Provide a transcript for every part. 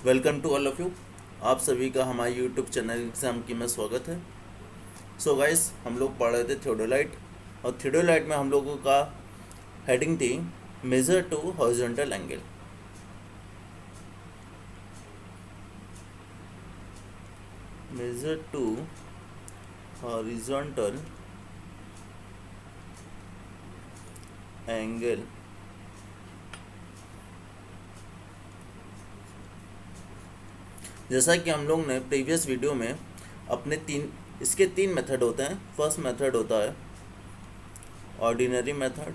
Welcome to all of you. आप सभी का हमारे यूट्यूब चैनल एग्जाम की में स्वागत है। सो गाइस, हम लोग पढ़ रहे थे थियोडोलाइट, और थियोडोलाइट में हम लोगों का हेडिंग थी measure to horizontal angle. Measure to horizontal angle. जैसा कि हम लोग ने प्रीवियस वीडियो में इसके तीन मेथड होते हैं। फर्स्ट मेथड होता है ऑर्डिनरी मेथड,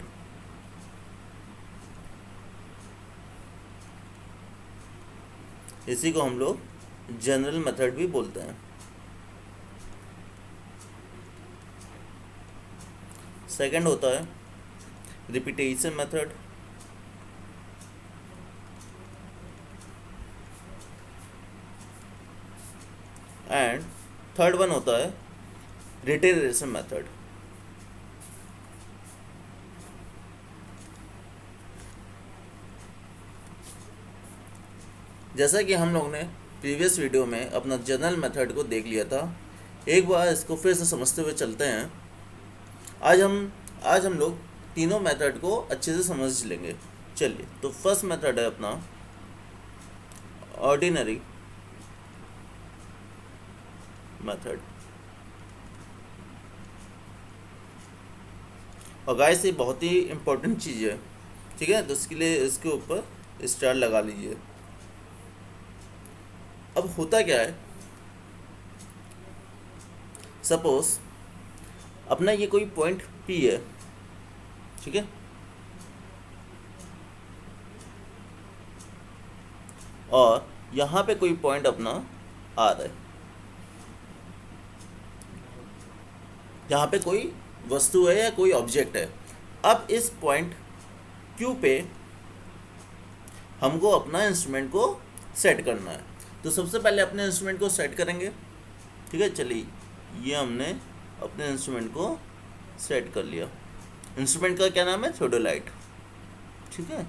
इसी को हम लोग जनरल मेथड भी बोलते हैं। सेकंड होता है repetition method, and third one होता है रिटेरेशन मेथड। जैसा कि हम लोग ने प्रीवियस वीडियो में अपना जनरल मेथड को देख लिया था, एक बार इसको फिर से समझते हुए चलते हैं। आज हम लोग तीनों मेथड को अच्छे से समझ लेंगे। चलिए, तो फर्स्ट मेथड है अपना ऑर्डिनरी मेथड। और गाइस, ये बहुत ही इम्पोर्टेंट चीज़ है, ठीक है। तो इसके लिए इसके ऊपर स्टार लगा लीजिए। अब होता क्या है, सपोज अपना ये कोई पॉइंट P है, ठीक है, और यहाँ पे कोई पॉइंट अपना R है। यहाँ पे कोई वस्तु है या कोई ऑब्जेक्ट है। अब इस पॉइंट Q पे हमको अपना इंस्ट्रूमेंट को सेट करना है। तो सबसे पहले अपने इंस्ट्रूमेंट को सेट करेंगे, ठीक है। चलिए, ये हमने अपने इंस्ट्रूमेंट को सेट कर लिया। इंस्ट्रूमेंट का क्या नाम है? थियोडोलाइट, ठीक है।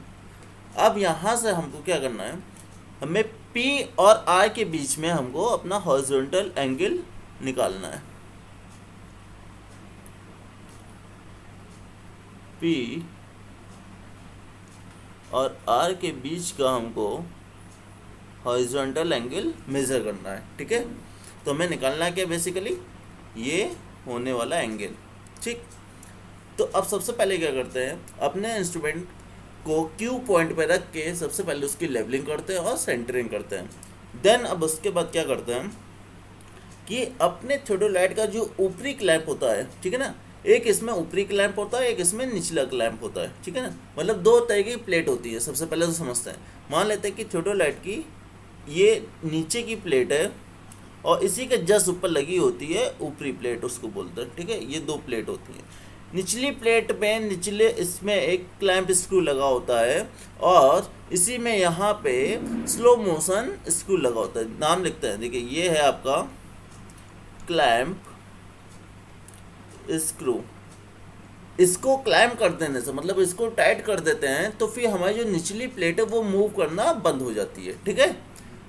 अब यहाँ से हमको क्या करना है, हमें P और R के बीच में हमको अपना हॉरिजॉन्टल एंगल निकालना है। P और R के बीच का हमको हॉरिजॉन्टल एंगल मेज़र करना है, ठीक है। तो हमें निकालना है क्या, बेसिकली ये होने वाला एंगल, ठीक। तो अब सबसे पहले क्या करते हैं, अपने इंस्ट्रूमेंट को Q पॉइंट पे रख के सबसे पहले उसकी लेवलिंग करते हैं और सेंटरिंग करते हैं। देन अब उसके बाद क्या करते हैं कि अपने थियोडोलाइट का जो ऊपरी क्लैंप होता है, ठीक है ना, एक इसमें ऊपरी क्लैंप होता है, एक इसमें निचला क्लैंप होता है, ठीक है ना। मतलब दो तरह की प्लेट होती है। सबसे पहले तो समझते हैं, मान लेते हैं कि थियोडोलाइट की ये नीचे की प्लेट है और इसी के जस्ट ऊपर लगी होती है ऊपरी प्लेट, उसको बोलते हैं, ठीक है। ये दो प्लेट होती है। निचली प्लेट में निचले इसमें एक क्लैंप स्क्रू लगा होता है, और इसी में यहाँ पे स्लो मोशन स्क्रू लगा होता है। नाम लिखते हैं, देखिए ये है आपका क्लैंप स्क्रू। इसको क्लैम्प कर देने से, मतलब इसको टाइट कर देते हैं, तो फिर हमारी जो निचली प्लेट है वो मूव करना बंद हो जाती है, ठीक है।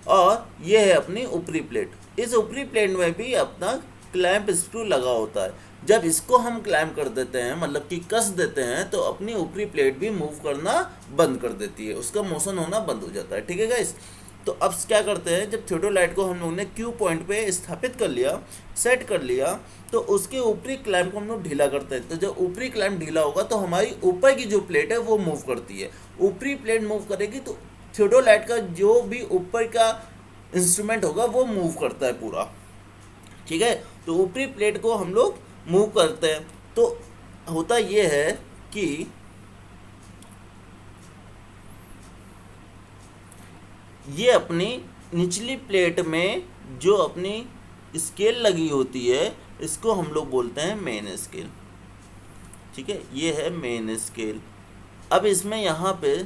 और ये है अपनी ऊपरी प्लेट। इस ऊपरी प्लेट में भी अपना क्लैंप स्क्रू लगा होता है। जब इसको हम क्लैम्प कर देते हैं, मतलब कि कस देते हैं, तो अपनी ऊपरी प्लेट भी मूव करना बंद कर देती है, उसका मोशन होना बंद हो जाता है, ठीक है गाइस। तो अब क्या करते हैं, जब थियोडोलाइट को हम लोग ने Q पॉइंट पे स्थापित कर लिया, सेट कर लिया, तो उसके ऊपरी क्लैंप को हम लोग ढीला करते हैं। तो जब ऊपरी क्लैंप ढीला होगा तो हमारी ऊपर की जो प्लेट है वो मूव करती है। ऊपरी प्लेट मूव करेगी तो थियोडोलाइट का जो भी ऊपर का इंस्ट्रूमेंट होगा वो मूव करता है पूरा, ठीक है। तो ऊपरी प्लेट को हम लोग मूव करते हैं। तो होता ये है कि ये अपनी निचली प्लेट में जो अपनी स्केल लगी होती है, इसको हम लोग बोलते हैं मेन स्केल, ठीक है। ये है मेन स्केल। अब इसमें यहाँ पे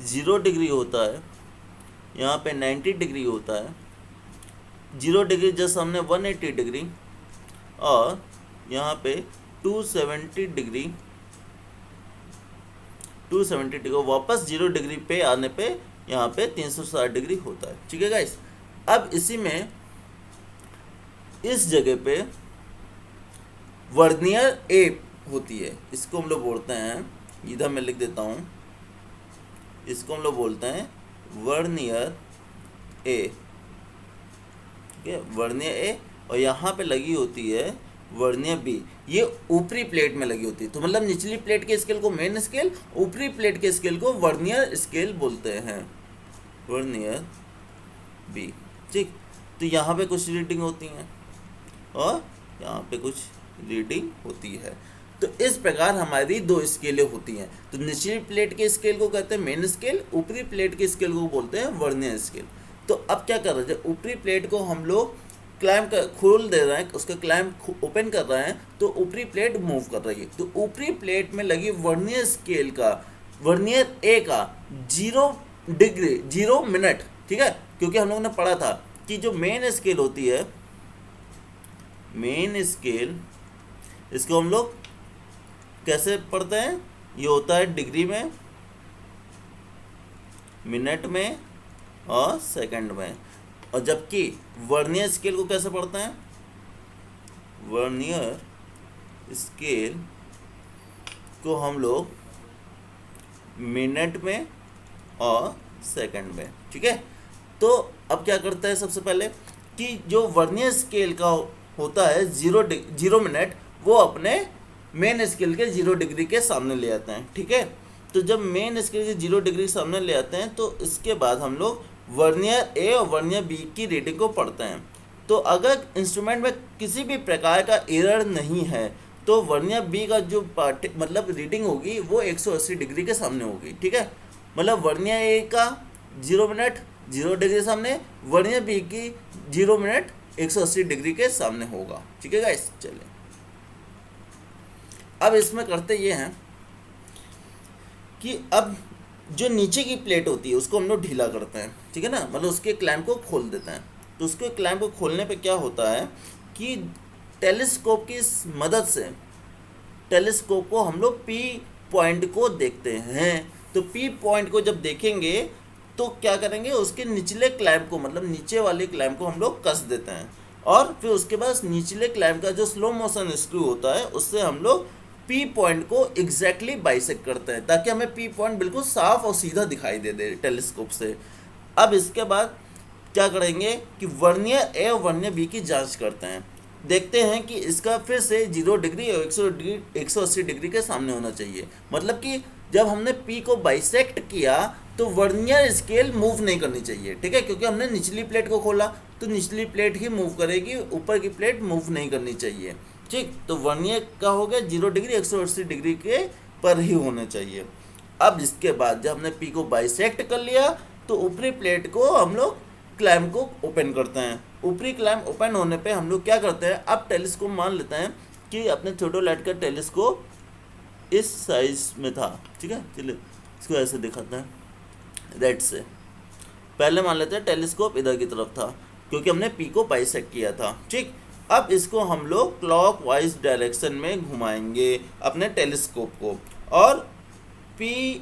0 डिग्री होता है, यहाँ पे 90 डिग्री होता है। 0 डिग्री जैसे हमने 180 डिग्री, और यहाँ पे 270 डिग्री वापस 0 डिग्री पे आने पे यहाँ पे 360 डिग्री होता है। ठीक है गाइस, अब इसी में इस जगह पे वर्नियर ए होती है, इसको हम लोग बोलते हैं, इधर मैं लिख देता हूँ, इसको हम लोग बोलते हैं वर्नियर ए। ठीक है, वर्नियर ए, और यहाँ पे लगी होती है वर्नियर बी, ये ऊपरी प्लेट में लगी होती है। तो मतलब निचली प्लेट के स्केल को मेन स्केल, ऊपरी प्लेट के स्केल को वर्नियर स्केल बोलते हैं, वर्नियर बी। ठीक, तो यहाँ पे कुछ रीडिंग होती हैं और यहाँ पे कुछ रीडिंग होती है। तो इस प्रकार हमारी दो स्केलें होती हैं। तो निचली प्लेट के स्केल को कहते हैं मेन स्केल, ऊपरी प्लेट के स्केल को बोलते हैं वर्नियर स्केल। तो अब क्या कर रहे हैं, ऊपरी प्लेट को हम लोग क्लैंप खोल दे रहे हैं, उसका क्लैंप ओपन कर रहे हैं, तो ऊपरी प्लेट मूव कर रही है। तो ऊपरी प्लेट में लगी वर्नियर स्केल का, वर्नियर ए का 0 डिग्री 0 मिनट, ठीक है, क्योंकि हम लोगों ने पढ़ा था कि जो मेन स्केल होती है, मेन स्केल, इसको हम लोग कैसे पढ़ते हैं, ये होता है डिग्री में, मिनट में और सेकंड में। और जबकि वर्नियर स्केल को कैसे पढ़ते हैं, वर्नियर स्केल को हम लोग मिनट में और सेकंड में। ठीक है, तो अब क्या करते हैं, सबसे पहले कि जो वर्नियर स्केल का होता है 0 मिनट, वो अपने मेन स्केल के 0 डिग्री के सामने ले आते हैं। ठीक है, तो जब मेन स्केल के 0 डिग्री सामने ले आते हैं, तो इसके बाद हम लोग वर्नियर ए और वर्नियर बी की रीडिंग को पढ़ते हैं। तो अगर इंस्ट्रूमेंट में किसी भी प्रकार का एरर नहीं है, तो वर्नियर बी का जो मतलब रीडिंग होगी वो 180 डिग्री के सामने होगी। ठीक है, मतलब वर्नियर ए का 0 मिनट 0 डिग्री सामने, वर्नियर बी की 0 मिनट 180 डिग्री के सामने होगा। ठीक है गाइस, चलिए अब इसमें करते ये हैं कि अब जो नीचे की प्लेट होती है उसको हम लोग ढीला करते हैं। ठीक है ना, मतलब उसके क्लैंप को खोल देते हैं। तो उसके क्लैंप को खोलने पे क्या होता है कि टेलीस्कोप की मदद से, टेलीस्कोप को हम लोग पी पॉइंट को देखते हैं। तो पी पॉइंट को जब देखेंगे तो क्या करेंगे, उसके निचले क्लैंप को, मतलब नीचे वाले क्लैंप को हम लोग कस देते हैं, और फिर उसके बाद निचले क्लैंप का जो स्लो मोशन स्क्रू होता है उससे हम लोग पी पॉइंट को एग्जैक्टली बाइसेक्ट करते हैं, ताकि हमें पी पॉइंट बिल्कुल साफ और सीधा दिखाई दे टेलीस्कोप से। अब इसके बाद क्या करेंगे कि वर्नियर ए और वर्नियर बी की जांच करते हैं, देखते हैं कि इसका फिर से 0 डिग्री और 180 डिग्री के सामने होना चाहिए। मतलब कि जब हमने पी को बाइसेक्ट किया तो वर्नियर स्केल मूव नहीं करनी चाहिए। ठीक है, क्योंकि हमने निचली प्लेट को खोला तो निचली प्लेट ही मूव करेगी, ऊपर की प्लेट मूव नहीं करनी चाहिए। ठीक, तो वर्नियर का हो गया 0 डिग्री 180 डिग्री के पर ही होना चाहिए। अब इसके बाद जब हमने पी को बाइसेक्ट कर लिया तो ऊपरी प्लेट को हम लोग क्लैंप को ओपन करते हैं। ऊपरी क्लैंप ओपन होने पे हम लोग क्या करते हैं, अब टेलीस्कोप मान लेते हैं कि अपने थोडोलाइट का टेलीस्कोप इस साइज में था। ठीक है, चलिए इसको ऐसे दिखाते हैं, रेड से पहले मान लेते हैं टेलीस्कोप इधर की तरफ था क्योंकि हमने पी को बाइसेक्ट किया था। ठीक, अब इसको हम लोग क्लॉकवाइज डायरेक्शन में घुमाएंगे अपने टेलीस्कोप को, और पी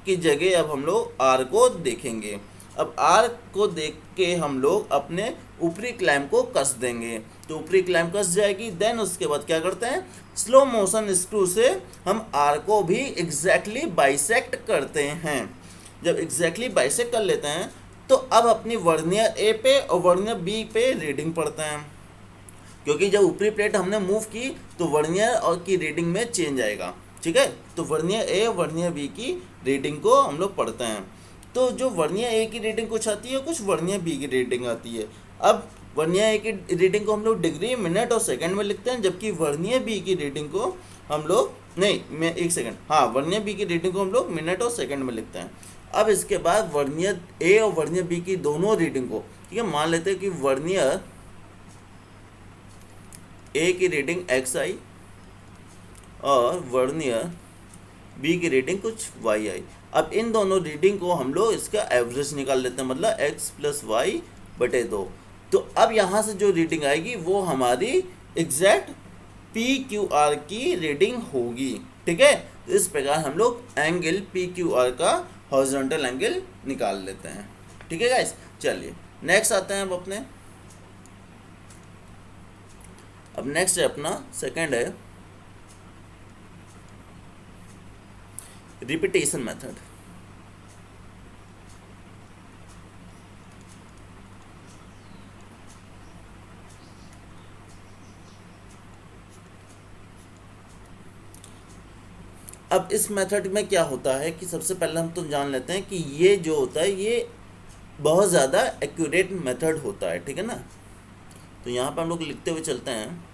की जगह अब हम लोग आर को देखेंगे। अब आर को देख के हम लोग अपने ऊपरी क्लैंप को कस देंगे, तो ऊपरी क्लैंप कस जाएगी। देन उसके बाद क्या करते हैं, स्लो मोशन स्क्रू से हम आर को भी एग्जैक्टली बाइसेक्ट करते हैं। जब एग्जैक्टली बाइसेक्ट कर लेते हैं तो अब अपनी वर्नियर ए पे और वर्नियर बी पे रीडिंग पढ़ते हैं, क्योंकि जब ऊपरी प्लेट हमने मूव की तो वर्नियर और की रीडिंग में चेंज आएगा। ठीक है, तो वर्नियर ए और वर्नियर बी की रीडिंग को हम लोग पढ़ते हैं। तो जो वर्नियर ए की रीडिंग कुछ आती है, कुछ वर्नियर बी की रीडिंग आती है। अब वर्नियर ए की रीडिंग को हम लोग डिग्री, मिनट और सेकंड में लिखते हैं, जबकि वर्नियर बी की रीडिंग को हम लोग वर्नियर बी की रीडिंग को हम लोग मिनट और सेकंड में लिखते हैं। अब इसके बाद वर्नियर ए और वर्नियर बी की दोनों रीडिंग को, ठीक है, मान लेते हैं कि वर्नियर ए की रीडिंग एक्स आई और वर्नियर बी की रीडिंग कुछ वाई आई। अब इन दोनों रीडिंग को हम लोग इसका एवरेज निकाल लेते हैं, मतलब x + y/2। तो अब यहाँ से जो रीडिंग आएगी वो हमारी एग्जैक्ट PQR की रीडिंग होगी। ठीक है, तो इस प्रकार हम लोग एंगल PQR का हॉरिजॉन्टल एंगल निकाल लेते हैं। ठीक है गाइस, चलिए नेक्स्ट आते हैं अब नेक्स्ट है अपना सेकंड है रिपीटेशन मेथड। अब इस मेथड में क्या होता है कि सबसे पहले हम तो जान लेते हैं कि ये जो होता है ये बहुत ज़्यादा एक्यूरेट मेथड होता है। ठीक है ना, तो यहाँ पर हम लोग लिखते हुए चलते हैं,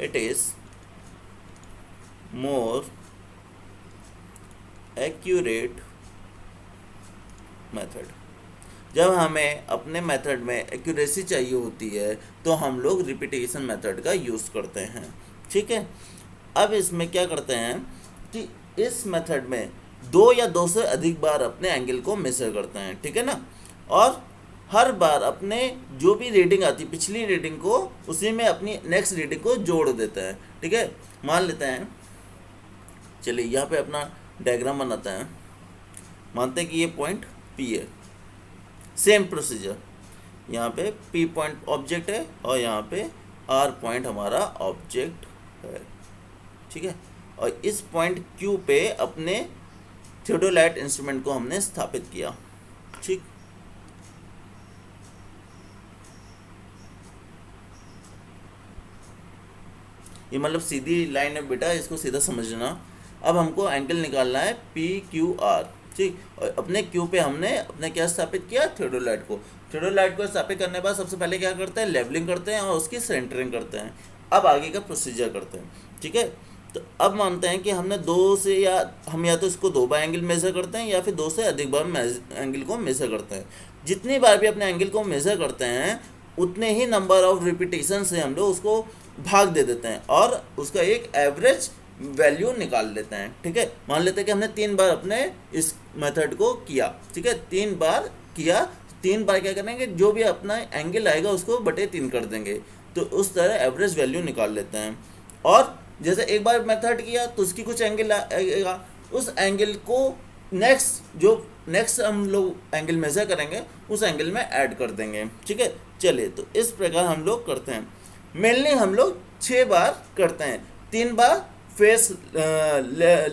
it is more accurate method. जब हमें अपने मेथड में एक्यूरेसी चाहिए होती है तो हम लोग रिपीटेशन मेथड का यूज़ करते हैं। ठीक है, अब इसमें क्या करते हैं कि इस मेथड में 2 या 2 से अधिक बार अपने एंगल को मेजर करते हैं। ठीक है ना, और हर बार अपने जो भी रीडिंग आती है पिछली रीडिंग को उसी में अपनी नेक्स्ट रीडिंग को जोड़ देते हैं। ठीक है, मान लेते हैं, चलिए यहाँ पे अपना डायग्राम बनाते हैं। मानते हैं कि ये पॉइंट P है, सेम प्रोसीजर, यहाँ पे P पॉइंट ऑब्जेक्ट है और यहाँ पे R पॉइंट हमारा ऑब्जेक्ट है। ठीक है, और इस पॉइंट Q पे अपने थियोडोलाइट इंस्ट्रूमेंट को हमने स्थापित किया। ठीक, ये मतलब सीधी लाइन है बेटा, इसको सीधा समझना। अब हमको एंगल निकालना है PQR। ठीक, और अपने Q पे हमने अपने क्या स्थापित किया, थियोडोलाइट को। थियोडोलाइट को स्थापित करने के बाद सबसे पहले क्या करते हैं, लेवलिंग करते हैं और उसकी सेंटरिंग करते हैं। अब आगे का प्रोसीजर करते हैं। ठीक है, तो अब मानते हैं कि हमने 2 से या तो इसको 2 बार एंगल मेज़र करते हैं या फिर 2 से अधिक बार एंगल को मेज़र करते हैं। जितनी बार भी अपने एंगल को मेज़र करते हैं उतने ही नंबर ऑफ रिपीटेशन से हम लोग उसको भाग दे देते हैं और उसका एक एवरेज वैल्यू निकाल लेते हैं। ठीक है, मान लेते हैं कि हमने 3 बार अपने इस मेथड को किया। ठीक है, 3 बार किया, 3 बार क्या करेंगे, जो भी अपना एंगल आएगा उसको बटे 3 कर देंगे, तो उस तरह एवरेज वैल्यू निकाल लेते हैं। और जैसे एक बार मेथड किया तो उसकी कुछ एंगल आएगा, उस एंगल को नेक्स्ट हम लोग एंगल मेजर करेंगे उस एंगल में ऐड कर देंगे। ठीक है, चलिए तो इस प्रकार हम लोग करते हैं। मेनली हम लोग 6 बार करते हैं, 3 बार फेस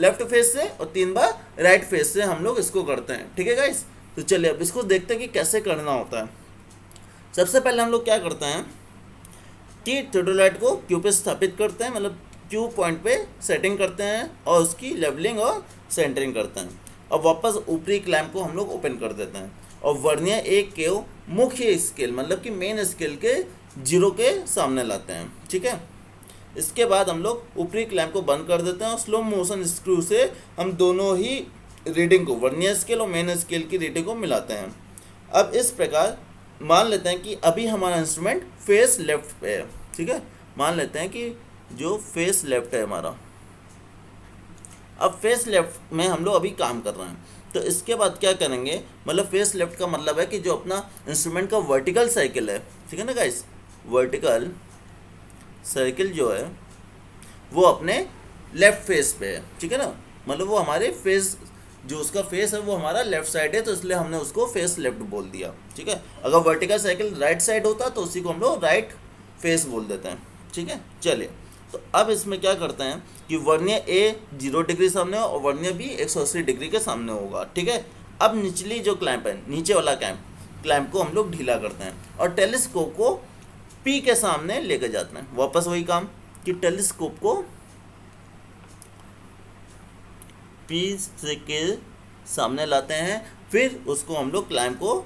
लेफ्ट फेस से और 3 बार राइट फेस से हम लोग इसको करते हैं। ठीक है गाइस, तो चलिए अब इसको देखते हैं कि कैसे करना होता है। सबसे पहले हम लोग क्या करते हैं कि थियोडोलाइट को Q पे स्थापित करते हैं, मतलब Q पॉइंट पे सेटिंग करते हैं और उसकी लेवलिंग और सेंटरिंग करते हैं। और वापस ऊपरी क्लैंप को हम लोग ओपन कर देते हैं और वर्नियर 1 के मुख्य स्केल मतलब कि मेन स्केल के 0 के सामने लाते हैं। ठीक है, इसके बाद हम लोग ऊपरी क्लैंप को बंद कर देते हैं और स्लो मोशन स्क्रू से हम दोनों ही रीडिंग को, वर्नियर स्केल और मेन स्केल की रीडिंग को मिलाते हैं। अब इस प्रकार मान लेते हैं कि अभी हमारा इंस्ट्रूमेंट फेस लेफ्ट पे है। ठीक है, मान लेते हैं कि जो फेस लेफ्ट है हमारा, अब फेस लेफ्ट में हम लोग अभी काम कर रहे हैं। तो इसके बाद क्या करेंगे, मतलब फेस लेफ्ट का मतलब है कि जो अपना इंस्ट्रूमेंट का वर्टिकल साइकिल है, ठीक है ना गाइस, वर्टिकल सर्किल जो है वो अपने लेफ्ट फेस पे है। ठीक है ना, मतलब वो हमारे फेस, जो उसका फेस है वो हमारा लेफ्ट साइड है, तो इसलिए हमने उसको फेस लेफ्ट बोल दिया। ठीक है, अगर वर्टिकल साइकिल राइट साइड होता तो उसी को हम लोग राइट फेस बोल देते हैं। ठीक है, चलिए तो अब इसमें क्या करते हैं कि वर्नियर A 0 डिग्री सामने और वर्नियर B 180 डिग्री के सामने होगा। ठीक है, अब निचली जो क्लैंप है, नीचे वाला क्लैंप को हम लोग ढीला करते हैं और टेलीस्कोप को P के सामने लेकर जाते हैं। वापस वही काम कि टेलीस्कोप को P के सामने लाते हैं, फिर उसको हम लोग क्लैंप को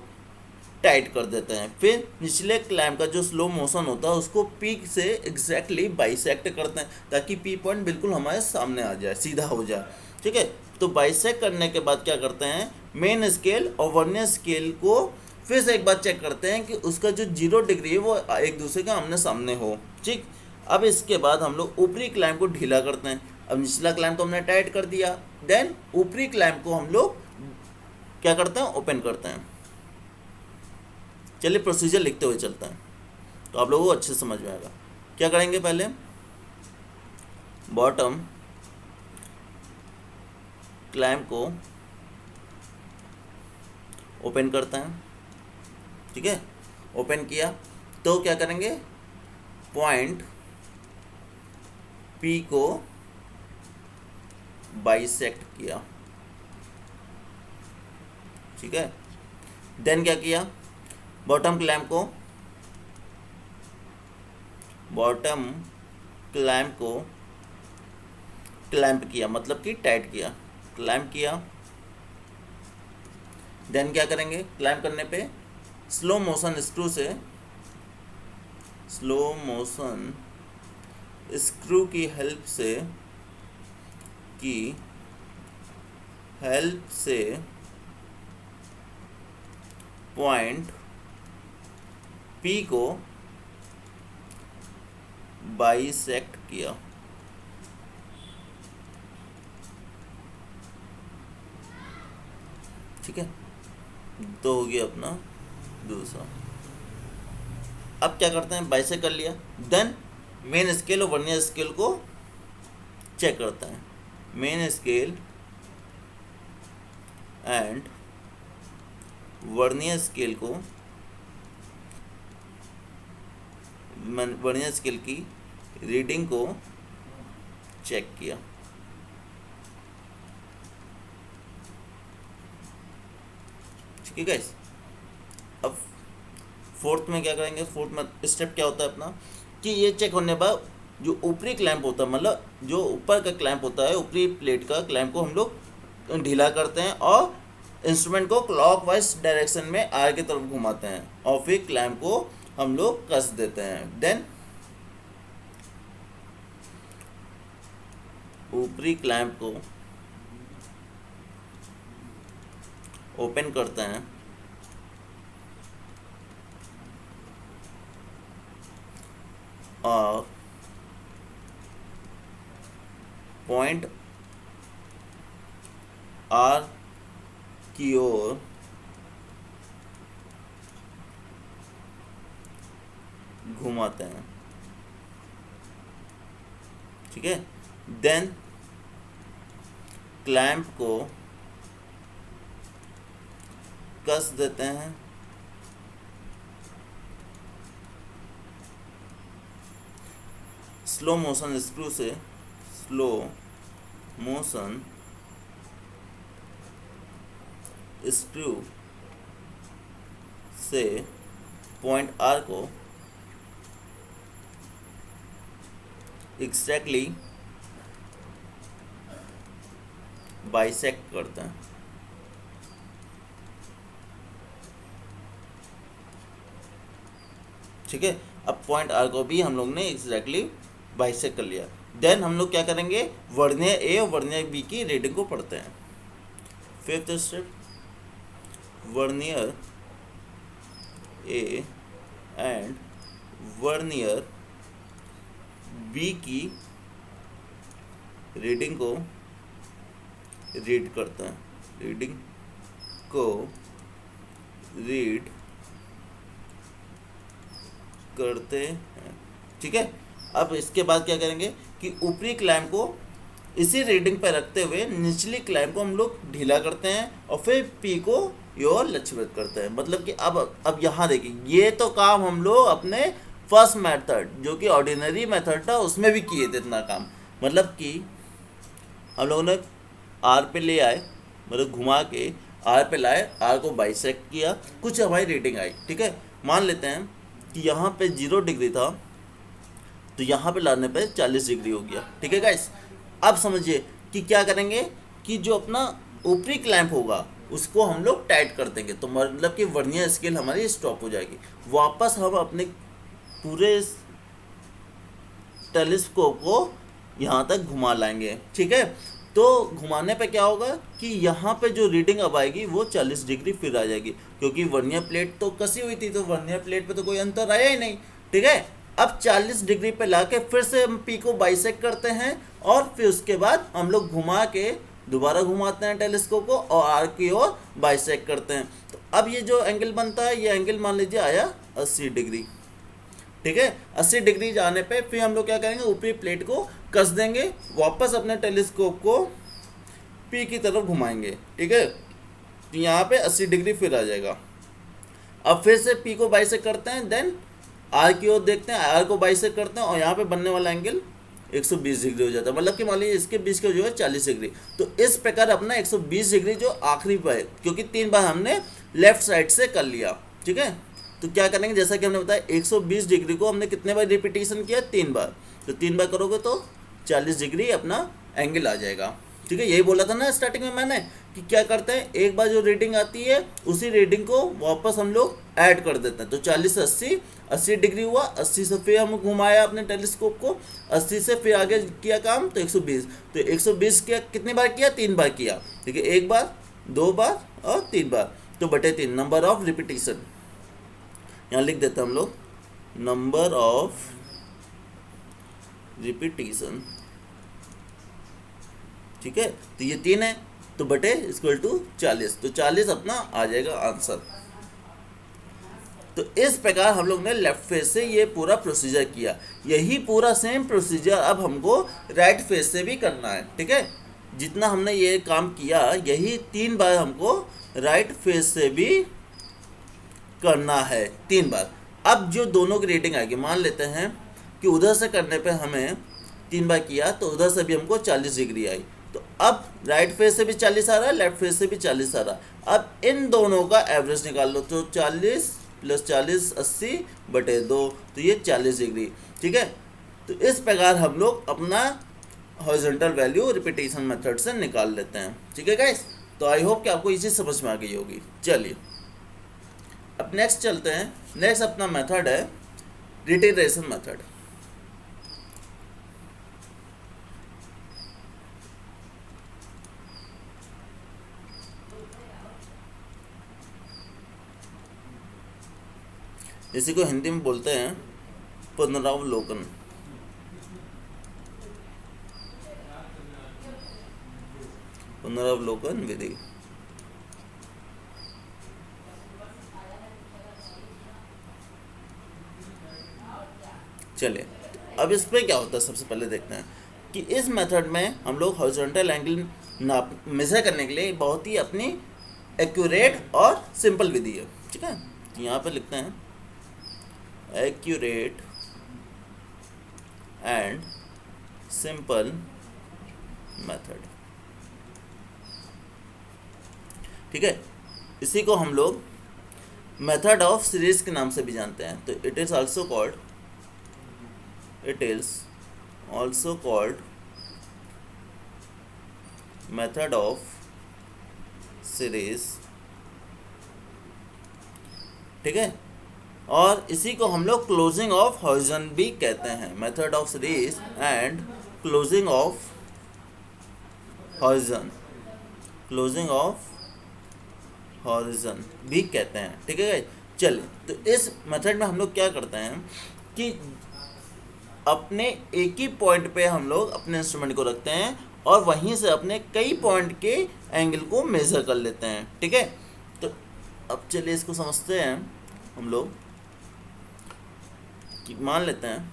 टाइट कर देते हैं। फिर निचले क्लैंप का जो स्लो मोशन होता है उसको P से एग्जैक्टली बाइसेक्ट करते हैं ताकि P पॉइंट बिल्कुल हमारे सामने आ जाए, सीधा हो जाए। ठीक है, तो बाइसेक्ट करने के बाद क्या करते हैं, मेन स्केल और वर्नियर स्केल को फिर से एक बार चेक करते हैं कि उसका जो 0 डिग्री है वो एक दूसरे के आमने सामने हो। ठीक, अब इसके बाद हम लोग ऊपरी क्लैंप को ढीला करते हैं। अब निचला क्लैंप तो हमने टाइट कर दिया, देन ऊपरी क्लैंप को हम लोग क्या करते हैं, ओपन करते हैं। चलिए प्रोसीजर लिखते हुए चलते हैं तो आप लोगों को अच्छे से समझ में आएगा। क्या करेंगे, पहले बॉटम क्लैंप को ओपन करते हैं, ठीक है। ओपन किया तो क्या करेंगे, पॉइंट P को बाइसेक्ट किया, ठीक है। देन क्या किया, बॉटम क्लैंप को क्लैंप किया, मतलब कि टाइट किया, क्लैंप किया। देन क्या करेंगे, क्लैंप करने पे स्लो मोशन स्क्रू की हेल्प से पॉइंट P को बाइसेक्ट किया, ठीक है। तो हो गया अपना दूसरा। अब क्या करते हैं, बाइसेक्ट कर लिया, देन मेन स्केल और वर्नियर स्केल को चेक करते हैं। Main scale and vernier scale की रीडिंग को चेक किया, ठीक है गाइस। अब फोर्थ में क्या करेंगे, फोर्थ में स्टेप क्या होता है अपना, कि ये चेक होने के बाद जो ऊपरी क्लैंप होता है, मतलब जो ऊपर का क्लैंप होता है, ऊपरी प्लेट का क्लैंप को हम लोग ढीला करते हैं और इंस्ट्रूमेंट को क्लॉकवाइज डायरेक्शन में आर की तरफ घुमाते हैं और फिर क्लैंप को हम लोग कस देते हैं। देन ऊपरी क्लैंप को ओपन करते हैं और पॉइंट आर की ओर घुमाते हैं, ठीक है। देन क्लैंप को कस देते हैं स्लो मोशन स्क्रू से पॉइंट आर को एग्जैक्टली बाइसेक्ट करते हैं, ठीक है। अब पॉइंट आर को भी हम लोग ने एग्जैक्टली बाइसेक्ट कर लिया। देन हम लोग क्या करेंगे, वर्नियर ए और वर्नियर बी की रीडिंग को पढ़ते हैं। Fifth step, vernier A and vernier B की रीडिंग को रीड करते हैं, रीडिंग को रीड करते हैं, ठीक है। अब इसके बाद क्या करेंगे कि ऊपरी क्लैंप को इसी रीडिंग पर रखते हुए निचली क्लैंप को हम लोग ढीला करते हैं और फिर पी को योर लक्षित करते हैं। मतलब कि अब यहाँ देखिए, ये तो काम हम लोग अपने फर्स्ट मेथड जो कि ऑर्डिनरी मेथड था उसमें भी किए थे इतना काम। मतलब कि हम लोगों ने आर पे ले आए, मतलब घुमा के आर पे लाए, आर को बाइसेक्ट किया, कुछ हमारी रीडिंग आई, ठीक है। मान लेते हैं कि यहाँ पे 0 डिग्री था तो यहाँ पे लाने पे 40 डिग्री हो गया, ठीक है गाइस। अब समझिए कि क्या करेंगे कि जो अपना ऊपरी क्लैंप होगा उसको हम लोग टाइट कर देंगे, तो मतलब कि वर्नियर स्केल हमारी स्टॉप हो जाएगी। वापस हम अपने पूरे टेलीस्कोप को यहाँ तक घुमा लाएंगे, ठीक है। तो घुमाने पे क्या होगा कि यहाँ पे जो रीडिंग अब आएगी वो 40 डिग्री फिर आ जाएगी, क्योंकि वर्नियर प्लेट तो कसी हुई थी तो वर्नियर प्लेट पे तो कोई अंतर आया ही नहीं, ठीक है। अब 40 डिग्री पे लाके फिर से हम पी को बाइसेक्ट करते हैं और फिर उसके बाद हम लोग घुमा के दोबारा घुमाते हैं टेलीस्कोप को और आर की ओर बाइसेक्ट करते हैं। तो अब ये जो एंगल बनता है, ये एंगल मान लीजिए आया 80 डिग्री, ठीक है। 80 डिग्री जाने पे फिर हम लोग क्या करेंगे, ऊपरी प्लेट को कस देंगे, वापस अपने टेलीस्कोप को पी की तरफ घुमाएंगे, ठीक है। तो यहाँ पे 80 डिग्री फिर आ जाएगा। अब फिर से पी को बाइसेक्ट करते हैं, देन आर की ओर देखते हैं, आर को बाइसेक्ट करते हैं और यहाँ पे बनने वाला एंगल 120 डिग्री हो जाता है, मतलब कि मान लीजिए इसके बीच का जो है 40 डिग्री। तो इस प्रकार अपना 120 डिग्री जो आखिरी पर है, क्योंकि 3 बार हमने लेफ्ट साइड से कर लिया, ठीक है। तो क्या करेंगे, जैसा कि हमने बताया 120 डिग्री को हमने कितने बार रिपीटेशन किया, 3 बार। तो 3 बार करोगे तो 40 डिग्री अपना एंगल आ जाएगा, ठीक है। यही बोला था ना स्टार्टिंग में मैंने कि क्या करते हैं, एक बार जो रीडिंग आती है उसी रीडिंग को वापस हम लोग ऐड कर देते हैं। तो 40 से 80 डिग्री हुआ, 80 से फिर हम घुमाया अपने टेलीस्कोप को, 80 से फिर आगे किया काम तो 120। तो 120 किया, कितनी बार किया, 3 बार किया, ठीक है। 1 बार, 2 बार और 3 बार, तो बटे 3 नंबर ऑफ रिपीटेशन। यहाँ लिख देते हैं हम लोग नंबर ऑफ रिपीटेशन, ठीक है। तो ये 3 है, तो बटे इक्वल टू 40, तो 40 अपना आ जाएगा आंसर। तो इस प्रकार हम लोग ने लेफ्ट फेस से ये पूरा प्रोसीजर किया। यही पूरा सेम प्रोसीजर अब हमको राइट फेस से भी करना है, ठीक है। जितना हमने ये काम किया यही 3 बार हमको राइट फेस से भी करना है, 3 बार। अब जो दोनों की रेटिंग आएगी, मान लेते हैं कि उधर से करने पे हमें 3 बार किया तो उधर से भी हमको 40 डिग्री आई। तो अब राइट फेस से भी 40 आ रहा है, लेफ्ट फेस से भी 40 आ रहा है। अब इन दोनों का एवरेज निकाल लो, तो 40 + 40 80 बटे 2, तो ये 40 डिग्री, ठीक है। तो इस प्रकार हम लोग अपना हॉरिजॉन्टल वैल्यू रिपीटेशन मेथड से निकाल लेते हैं, ठीक है गाइस। तो आई होप कि आपको ये चीज़ समझ में आ गई होगी। चलिए अब नेक्स्ट चलते हैं। नेक्स्ट अपना मेथड है रिटेरेशन मेथड। इसी को हिंदी में बोलते हैं पुनरावलोकन। पुनरावलोकन विधि। चलिए अब इस पर क्या होता है सबसे पहले देखते हैं कि इस मेथड में हम लोग हॉरिजॉन्टल एंगल नाप मेजर करने के लिए बहुत ही अपनी एक्यूरेट और सिंपल विधि है, ठीक है। तो यहाँ पे लिखते हैं एक्यूरेट एंड सिंपल मेथड, ठीक है। इसी को हम लोग मेथड ऑफ सीरीज के नाम से भी जानते हैं। तो it is also called method of series, ठीक है। और इसी को हम लोग क्लोजिंग ऑफ हॉरिजन भी कहते हैं। Method of series and closing of horizon, closing of horizon भी कहते हैं, ठीक है। चलिए तो इस मेथड में हम लोग क्या करते हैं कि अपने एक ही पॉइंट पे हम लोग अपने इंस्ट्रूमेंट को रखते हैं और वहीं से अपने कई पॉइंट के एंगल को मेज़र कर लेते हैं, ठीक है। तो अब चलिए इसको समझते हैं हम लोग कि मान लेते हैं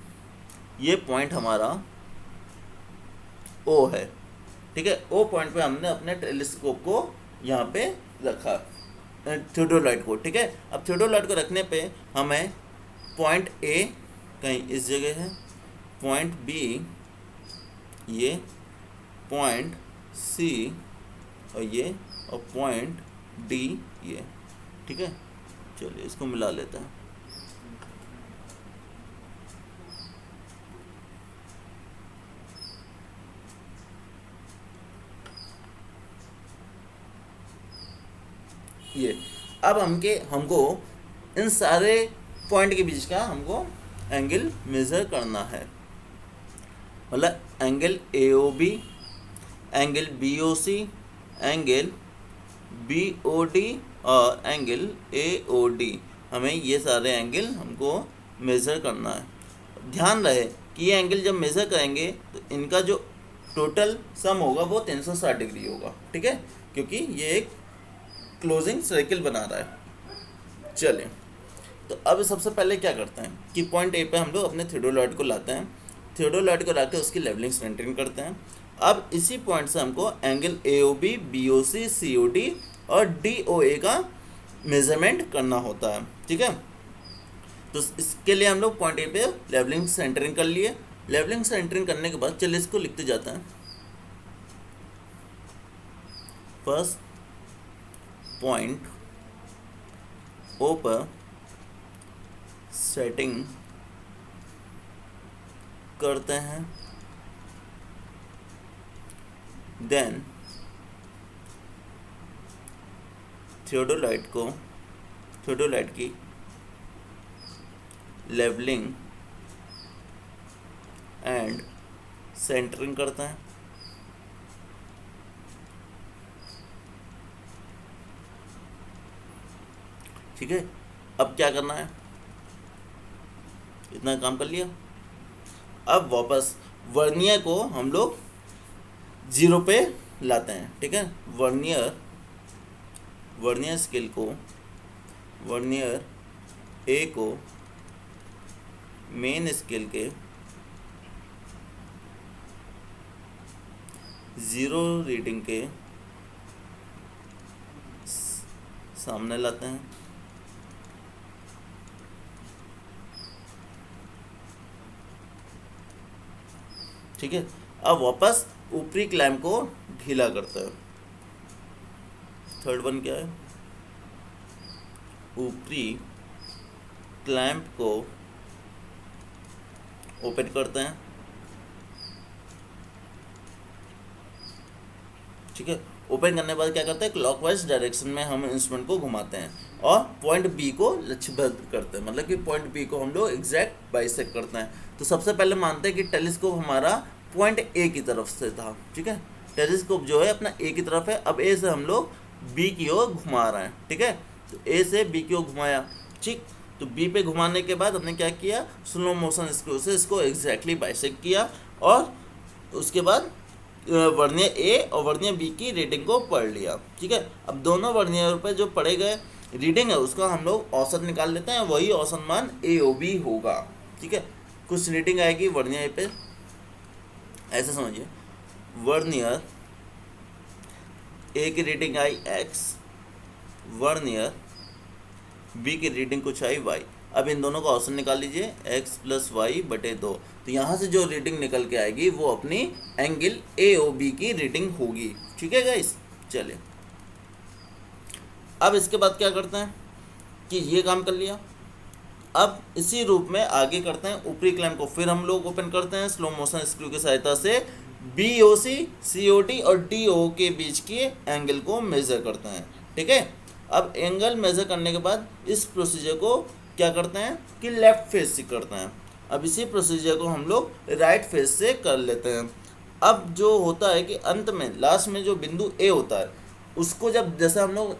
ये पॉइंट हमारा ओ है, ठीक है। ओ पॉइंट पे हमने अपने टेलीस्कोप को यहाँ पे रखा, थियोडोलाइट को, ठीक है। अब थियोडोलाइट को रखने पे हमें पॉइंट ए कहीं इस जगह है, पॉइंट बी ये, पॉइंट सी और ये, और पॉइंट डी ये, ठीक है। चलिए इसको मिला लेते हैं। ये अब हमको इन सारे पॉइंट के बीच का हमको एंगल मेज़र करना है, मतलब angle AOB, angle BOC, angle BOD और एंगल AOD। हमें ये सारे एंगल हमको मेज़र करना है। ध्यान रहे कि ये एंगल जब मेज़र करेंगे तो इनका जो टोटल सम होगा वो 360 डिग्री होगा, ठीक है, क्योंकि ये एक क्लोजिंग सर्किल बना रहा है। चलिए तो अब सबसे पहले क्या करते हैं कि पॉइंट ए पे हम लोग अपने थियोडोलाइट को लाते हैं, थियोडोलाइट को लाके उसकी लेवलिंग मेंटेन करते हैं। अब इसी पॉइंट से हमको एंगल AOB, BOC, COD और DOA का मेजरमेंट करना होता है। ठीक है, तो इसके लिए हम लोग पॉइंट ए पे लेवलिंग सेंटरिंग कर लिए। लेवलिंग सेंटरिंग करने के बाद चलिए इसको लिखते जाते हैं। फर्स्ट पॉइंट ओ पर सेटिंग करते हैं, देन थियोडोलाइट की लेवलिंग एंड सेंटरिंग करते हैं। ठीक है, अब क्या करना है, इतना काम कर लिया। अब वापस वर्नियर को हम लोग 0 पे लाते हैं। ठीक है, वर्नियर स्केल को, वर्नियर ए को मेन स्केल के 0 रीडिंग के सामने लाते हैं। ठीक है, अब वापस ऊपरी क्लैंप को ढीला करता है। थर्ड वन क्या है, ऊपरी क्लैंप को ओपन करते हैं। ठीक है, ओपन करने के बाद क्या करते हैं, क्लॉकवाइज डायरेक्शन में हम इंस्ट्रूमेंट को घुमाते हैं और पॉइंट बी को लक्ष्यबद्ध करते हैं, मतलब कि पॉइंट बी को हम लोग एग्जैक्ट बाइसेक्ट करते हैं। तो सबसे पहले मानते हैं कि टेलीस्कोप हमारा पॉइंट ए की तरफ से था। ठीक है, टेलीस्कोप जो है अपना ए की तरफ है, अब ए से हम लोग बी की ओर घुमा रहे हैं। ठीक है, तो ए से बी की ओर घुमाया। ठीक, तो बी पे घुमाने के बाद हमने क्या किया, स्लो मोशन स्क्रू से इसको एग्जैक्टली बाइसेक्ट किया और उसके बाद वर्नियर ए और वर्नियर बी की रीडिंग को पढ़ लिया। ठीक है, अब दोनों वर्नियर पे जो पढ़े गए रीडिंग है उसका हम लोग औसत निकाल लेते हैं, वही औसत मान AOB होगा। ठीक है, कुछ रीडिंग आएगी वर्नियर ए पे, ऐसे समझिए, वर्नियर ए की रीडिंग आई X, वर्नियर बी की रीडिंग कुछ आई Y। अब इन दोनों का औसत निकाल लीजिए, X + Y/2। तो यहाँ से जो रीडिंग निकल के आएगी वो अपनी एंगल AOB की रीडिंग होगी। ठीक है गाइस, चलिए अब इसके बाद क्या करते हैं कि ये काम कर लिया। अब इसी रूप में आगे करते हैं, ऊपरी क्लैंप को फिर हम लोग ओपन करते हैं स्लो मोशन स्क्रू की सहायता से, BOC, COD और DO के बीच के एंगल को मेज़र करते हैं। ठीक है, अब एंगल मेज़र करने के बाद इस प्रोसीजर को क्या करते हैं कि लेफ्ट फेस से करते हैं। अब इसी प्रोसीजर को हम लोग राइट फेस से कर लेते हैं। अब जो होता है कि अंत में लास्ट में जो बिंदु A होता है उसको जब जैसे हम लोग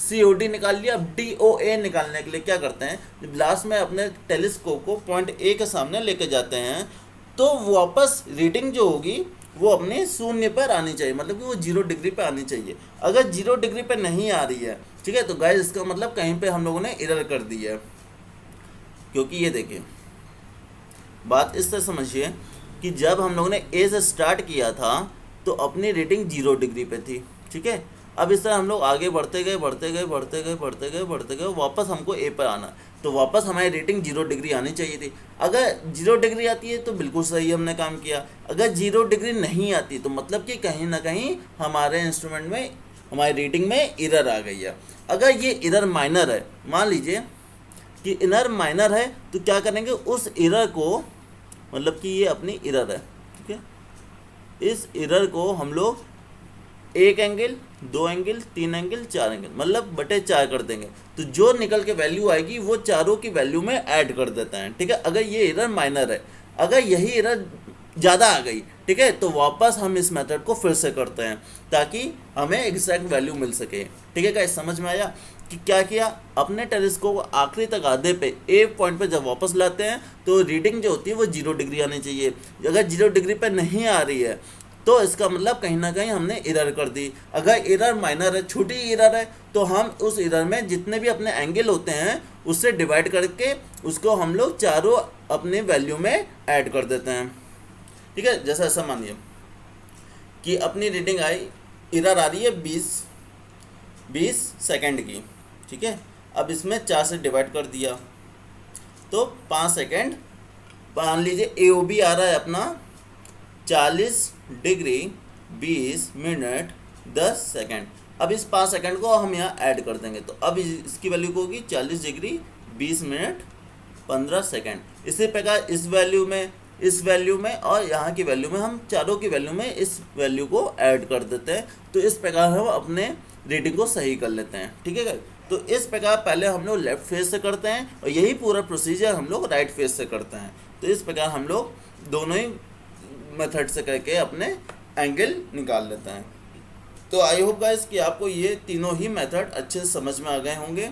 COD निकाल लिया, अब DOA निकालने के लिए क्या करते हैं, जब लास्ट में अपने टेलीस्कोप को पॉइंट A के सामने लेके जाते हैं तो वापस रीडिंग जो होगी वो अपने 0 पर आनी चाहिए, मतलब कि वो 0 डिग्री पे आनी चाहिए। अगर 0 डिग्री पे नहीं आ रही है, ठीक है, तो गाइस इसका मतलब कहीं पे हम लोगों ने एरर कर दी है। क्योंकि ये देखिए, बात इस तरह समझिए कि जब हम लोगों ने A से स्टार्ट किया था तो अपनी रीडिंग 0 डिग्री पे थी। ठीक है, अब इस तरह हम लोग आगे बढ़ते गए वापस हमको A पर आना, तो वापस हमारी रेटिंग 0 डिग्री आनी चाहिए थी। अगर 0 डिग्री आती है तो बिल्कुल सही हमने काम किया, अगर 0 डिग्री नहीं आती तो मतलब कि कहीं ना कहीं हमारे इंस्ट्रूमेंट में, हमारी रीडिंग में एरर आ गई है। अगर ये एरर माइनर है, मान लीजिए कि एरर माइनर है, तो क्या करेंगे, उस एरर को, मतलब कि ये अपनी एरर है, ठीक है, इस एरर को हम लोग 1 एंगल, 2 एंगल, 3 एंगल, 4 एंगल, मतलब बटे 4 कर देंगे, तो जो निकल के वैल्यू आएगी वो चारों की वैल्यू में ऐड कर देते हैं। ठीक है, अगर ये एरर माइनर है, अगर यही एरर ज़्यादा आ गई, ठीक है, तो वापस हम इस मेथड को फिर से करते हैं ताकि हमें एग्जैक्ट वैल्यू मिल सके। ठीक है गाइस, समझ में आया कि क्या किया, अपने टेलीस्कोप को आखिरी तक आधे पे ए पॉइंट पे जब वापस लाते हैं तो रीडिंग जो होती है वो 0 डिग्री आनी चाहिए। अगर 0 डिग्री पे नहीं आ रही है तो इसका मतलब कहीं ना कहीं हमने एरर कर दी। अगर एरर माइनर है, छोटी एरर है, तो हम उस एरर में जितने भी अपने एंगल होते हैं उससे डिवाइड करके उसको हम लोग चारों अपने वैल्यू में ऐड कर देते हैं। ठीक है, जैसा ऐसा मानिए कि अपनी रीडिंग आई, एरर आ रही है 20, 20 सेकंड की, ठीक है। अब इसमें 4 से डिवाइड कर दिया तो 5 सेकंड, मान लीजिए AOB आ रहा है अपना 40 डिग्री 20 मिनट 10 सेकंड। अब इस 5 सेकंड को हम यहाँ ऐड कर देंगे, तो अब इसकी वैल्यू को होगी 40 डिग्री 20 मिनट 15 सेकंड। इसी प्रकार इस वैल्यू में और यहाँ की वैल्यू में, हम चारों की वैल्यू में इस वैल्यू को ऐड कर देते हैं। तो इस प्रकार हम अपने रीडिंग को सही कर लेते हैं, ठीक है। तो इस प्रकार पहले हम लोग लेफ्ट फेस से करते हैं और यही पूरा प्रोसीजर हम लोग राइट फेस से करते हैं। तो इस प्रकार हम लोग दोनों ही मेथड से करके अपने एंगल निकाल लेते हैं। तो आई होप गाइस कि आपको ये तीनों ही मेथड अच्छे से समझ में आ गए होंगे।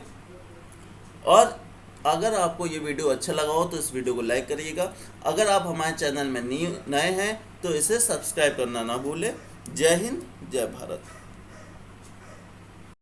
और अगर आपको ये वीडियो अच्छा लगा हो तो इस वीडियो को लाइक करिएगा। अगर आप हमारे चैनल में नए हैं तो इसे सब्सक्राइब करना ना भूलें। जय हिंद, जय भारत।